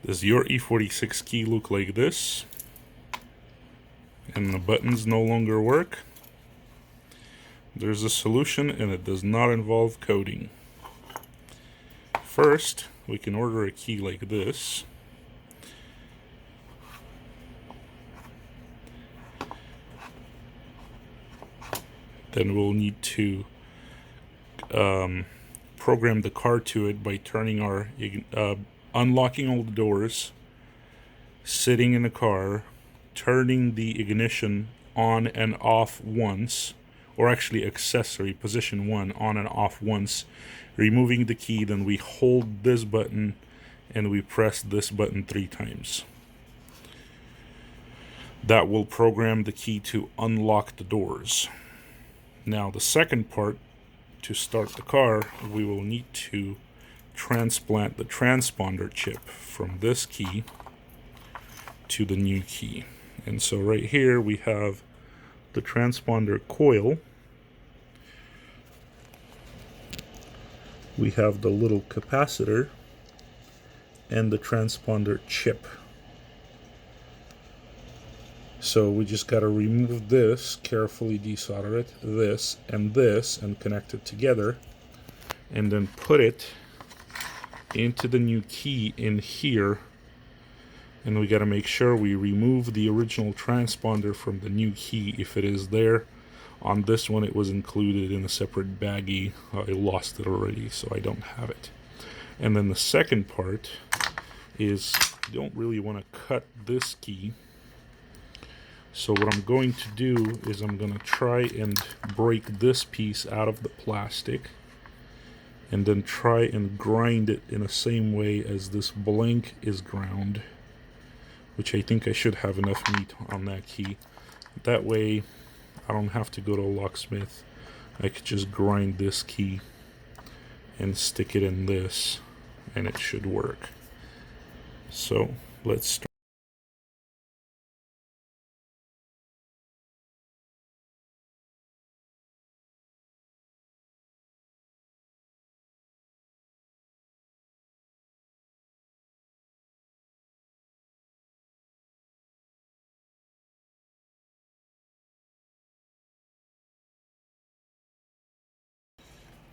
Does your E46 key look like this? And the buttons no longer work? There's a solution, and it does not involve coding. First, we can order a key like this. Then we'll need to program the car to it by turning our unlocking all the doors, sitting in the car, turning the ignition on and off once, or actually accessory position 1 on and off once, removing the key. Then we hold this button and we press this button 3 times. That will program the key to unlock the doors. Now the second part, to start the car, we will need to transplant the transponder chip from this key to the new key. And so right here we have the transponder coil, we have the little capacitor, and the transponder chip. So we just got to remove this, carefully desolder it, this, and connect it together, and then put it into the new key in here. And we got to make sure we remove the original transponder from the new key if it is there. On this one, it was included in a separate baggie. I lost it already, so I don't have it. And then the second part is, you don't really want to cut this key. So what I'm going to do is I'm going to try and break this piece out of the plastic, and then try and grind it in the same way as this blank is ground, which I think I should have enough meat on that key. That way I don't have to go to a locksmith. I could just grind this key and stick it in this, and it should work. So let's start.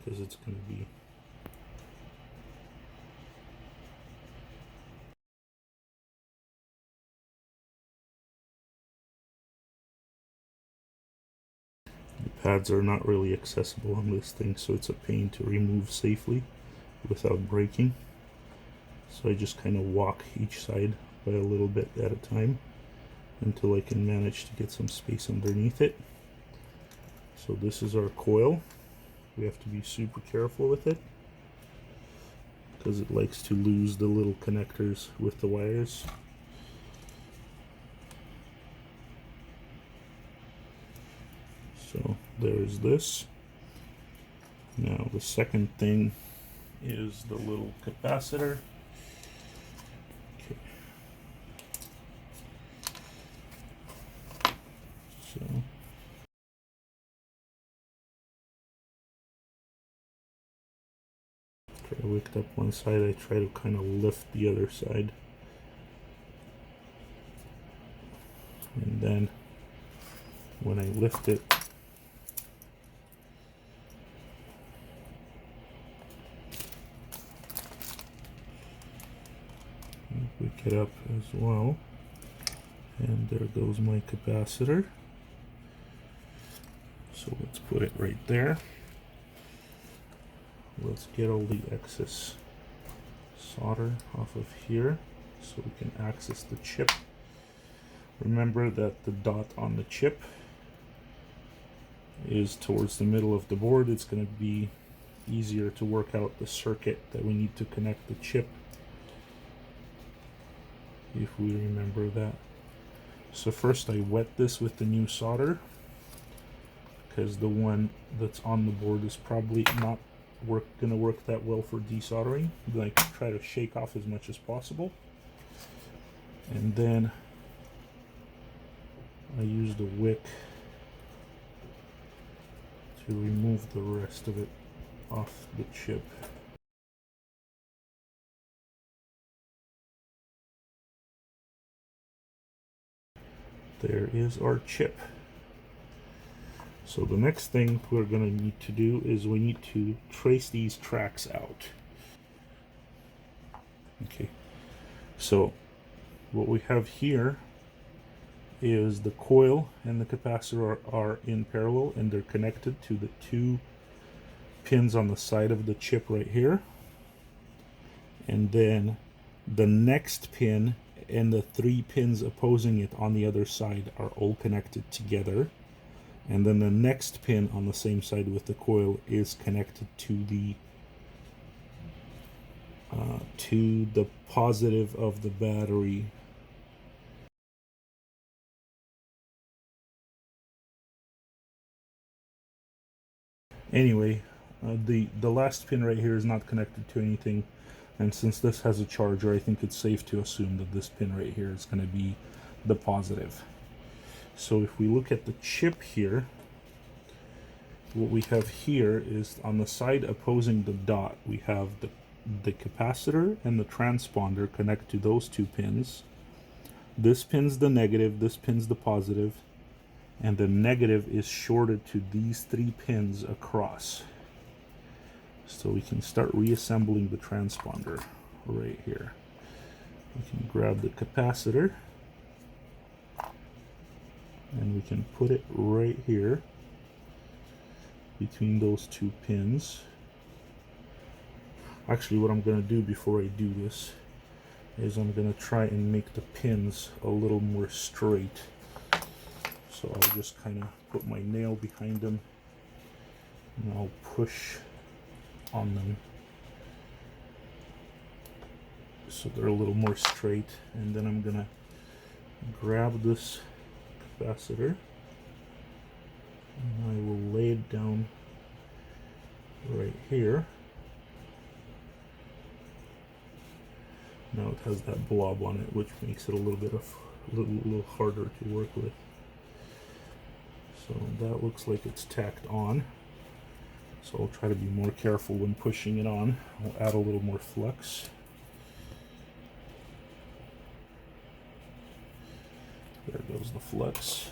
Because it's going to be the pads are not really accessible on this thing, so it's a pain to remove safely without breaking. So I just kind of walk each side by a little bit at a time until I can manage to get some space underneath it. So this is our coil. We have to be super careful with it because it likes to lose the little connectors with the wires. So there's this. Now the second thing is the little capacitor. Okay. So I wicked up one side, I try to kind of lift the other side. And then when I lift it, wick it up as well. And there goes my capacitor. So let's put it right there. Let's get all the excess solder off of here so we can access the chip. Remember that the dot on the chip is towards the middle of the board. It's going to be easier to work out the circuit that we need to connect the chip, if we remember that. So first I wet this with the new solder, because the one that's on the board is probably not gonna work that well for desoldering. Like, try to shake off as much as possible, and then I use the wick to remove the rest of it off the chip. There is our chip. So the next thing we're going to need to do is we need to trace these tracks out. Okay, so what we have here is the coil and the capacitor are in parallel, and they're connected to the two pins on the side of the chip right here. And then the next pin and the three pins opposing it on the other side are all connected together. And then the next pin on the same side with the coil is connected to the positive of the battery. Anyway, the last pin right here is not connected to anything, and since this has a charger, I think it's safe to assume that this pin right here is going to be the positive. So if we look at the chip here, what we have here is on the side opposing the dot, we have the capacitor and the transponder connect to those two pins. This pin's the negative, this pin's the positive, and the negative is shorted to these three pins across. So we can start reassembling the transponder right here. We can grab the capacitor and we can put it right here between those two pins. Actually, what I'm going to do before I do this is I'm going to try and make the pins a little more straight. So I'll just kind of put my nail behind them and I'll push on them so they're a little more straight. And then I'm going to grab this capacitor and I will lay it down right here. Now it has that blob on it, which makes it a little harder to work with. So that looks like it's tacked on. So I'll try to be more careful when pushing it on. I'll add a little more flux. There goes the flux.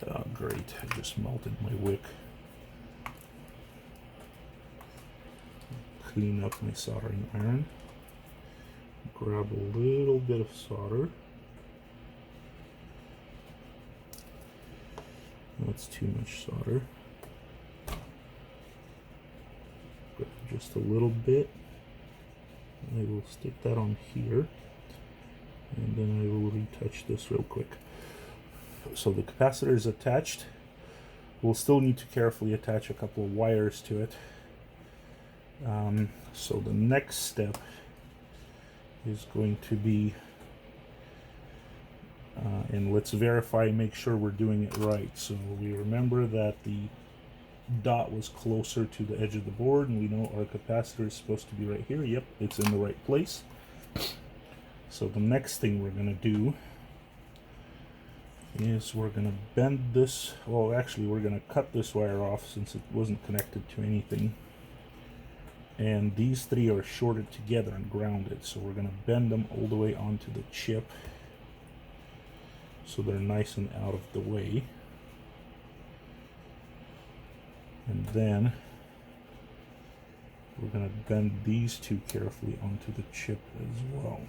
Oh, great, I just melted my wick. Clean up my soldering iron. Grab a little bit of solder. That's too much solder. Grab just a little bit. I will stick that on here. And then I will retouch this real quick. So the capacitor is attached. We'll still need to carefully attach a couple of wires to it. So the next step is going to be, and let's verify, make sure we're doing it right. So we remember that the dot was closer to the edge of the board, and we know our capacitor is supposed to be right here. Yep, it's in the right place. So the next thing we're going to do is we're going to bend this, well actually we're going to cut this wire off since it wasn't connected to anything. And these three are shorted together and grounded, so we're going to bend them all the way onto the chip so they're nice and out of the way. And then we're going to bend these two carefully onto the chip as well.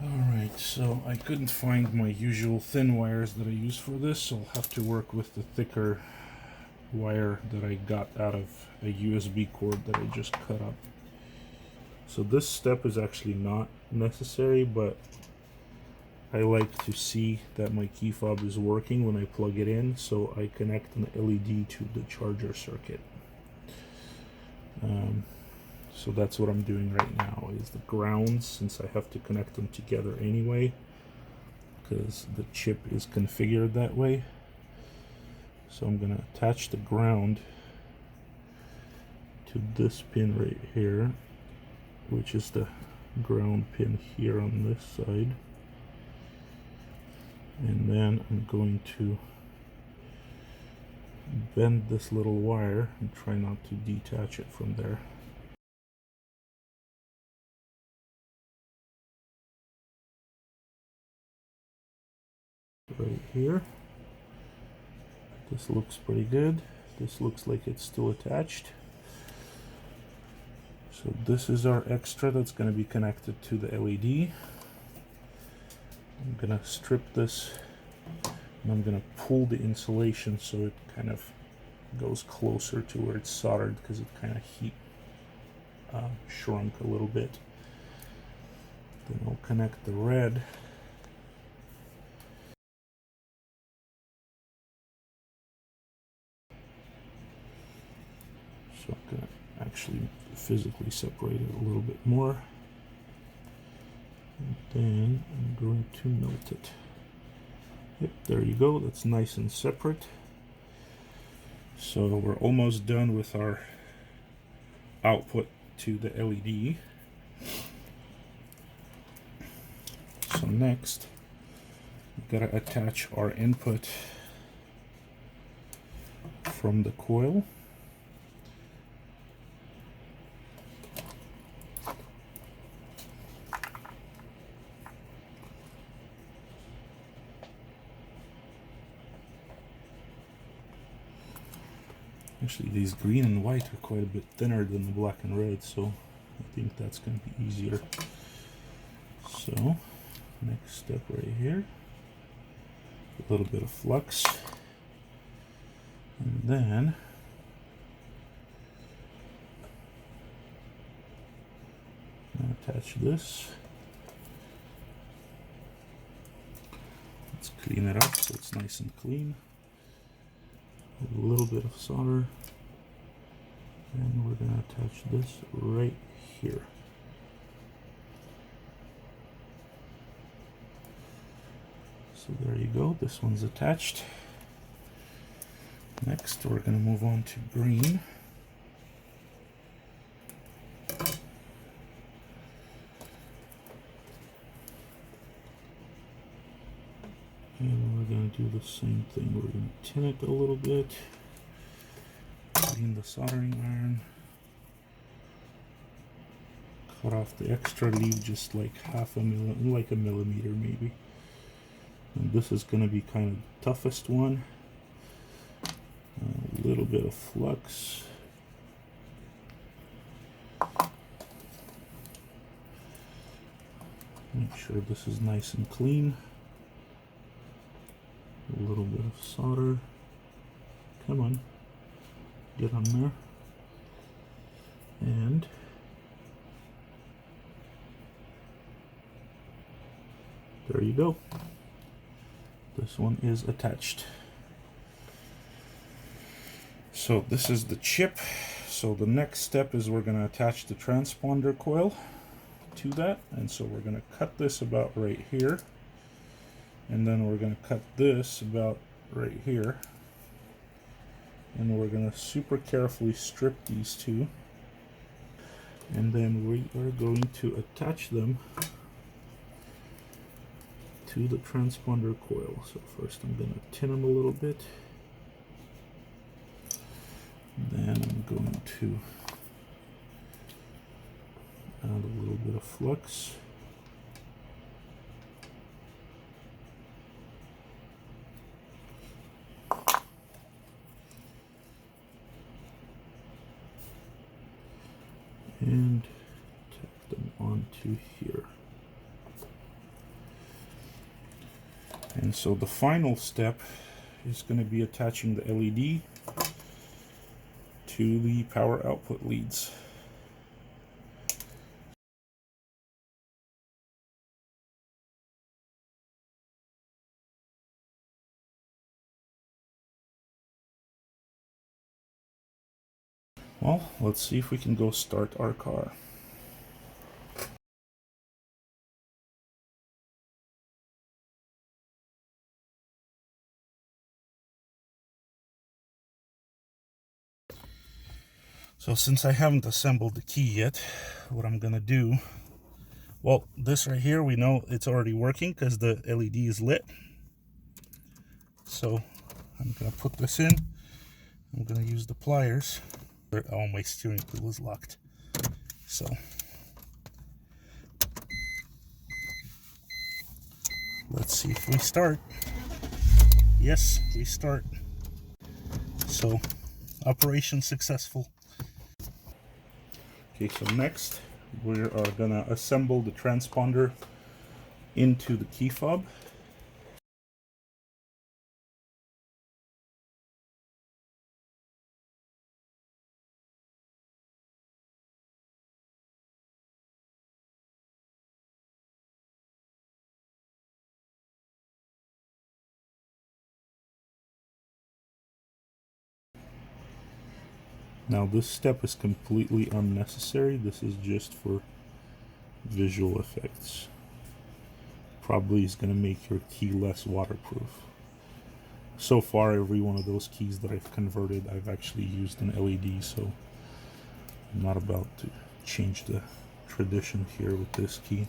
Alright, so I couldn't find my usual thin wires that I use for this, so I'll have to work with the thicker wire that I got out of a USB cord that I just cut up. So this step is actually not necessary, but I like to see that my key fob is working when I plug it in, so I connect an LED to the charger circuit. So that's what I'm doing right now, is the grounds, since I have to connect them together anyway, because the chip is configured that way. So I'm going to attach the ground to this pin right here, which is the ground pin here on this side. And then I'm going to bend this little wire and try not to detach it from there. right here. This looks pretty good. This looks like it's still attached. So this is our extra that's going to be connected to the LED. I'm going to strip this and I'm going to pull the insulation so it kind of goes closer to where it's soldered, because it kind of heat shrunk a little bit. Then I'll connect the red. So I'm going to actually physically separate it a little bit more. And then I'm going to melt it. Yep, there you go. That's nice and separate. So we're almost done with our output to the LED. So next, we've got to attach our input from the coil. Actually, these green and white are quite a bit thinner than the black and red, so I think that's going to be easier. So, next step right here, a little bit of flux, and then attach this. Let's clean it up so it's nice and clean. A little bit of solder, and we're going to attach this right here. So there you go, this one's attached. Next we're going to move on to green. And we're going to do the same thing. We're going to tin it a little bit, clean the soldering iron, cut off the extra, leave just like like a millimeter maybe. And this is going to be kind of the toughest one. A little bit of flux. Make sure this is nice and clean. A little bit of solder. Come on, get on there. And there you go. This one is attached. So this is the chip. So the next step is we're going to attach the transponder coil to that. And so we're going to cut this about right here. And then we're going to cut this about right here. And we're going to super carefully strip these two. And then we are going to attach them to the transponder coil. So first I'm going to tin them a little bit. Then I'm going to add a little bit of flux. And tack them onto here. And so the final step is going to be attaching the LED to the power output leads. Well, let's see if we can go start our car. So since I haven't assembled the key yet, what I'm gonna do, well, this right here, we know it's already working because the LED is lit. So I'm gonna put this in. I'm gonna use the pliers. Oh, my steering wheel is locked. So let's see if we start. Yes, restart. So, operation successful. Okay, so next we are gonna assemble the transponder into the key fob. Now this step is completely unnecessary. This is just for visual effects. Probably is going to make your key less waterproof. So far, every one of those keys that I've converted, I've actually used an LED, so I'm not about to change the tradition here with this key.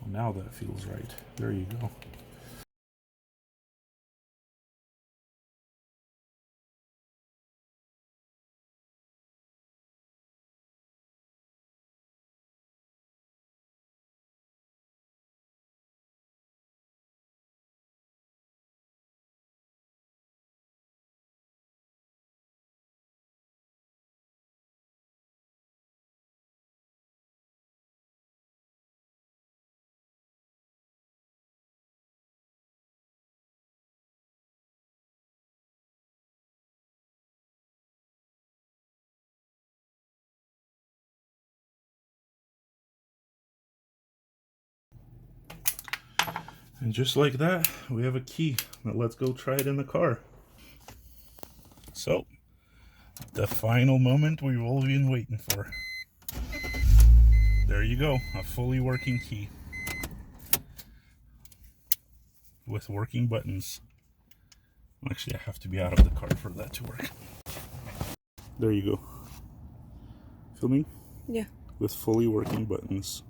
Well, now that feels right. There you go. And just like that, we have a key. Now let's go try it in the car. So, the final moment we've all been waiting for. There you go, a fully working key. With working buttons. Actually, I have to be out of the car for that to work. There you go. Filming? Yeah. With fully working buttons.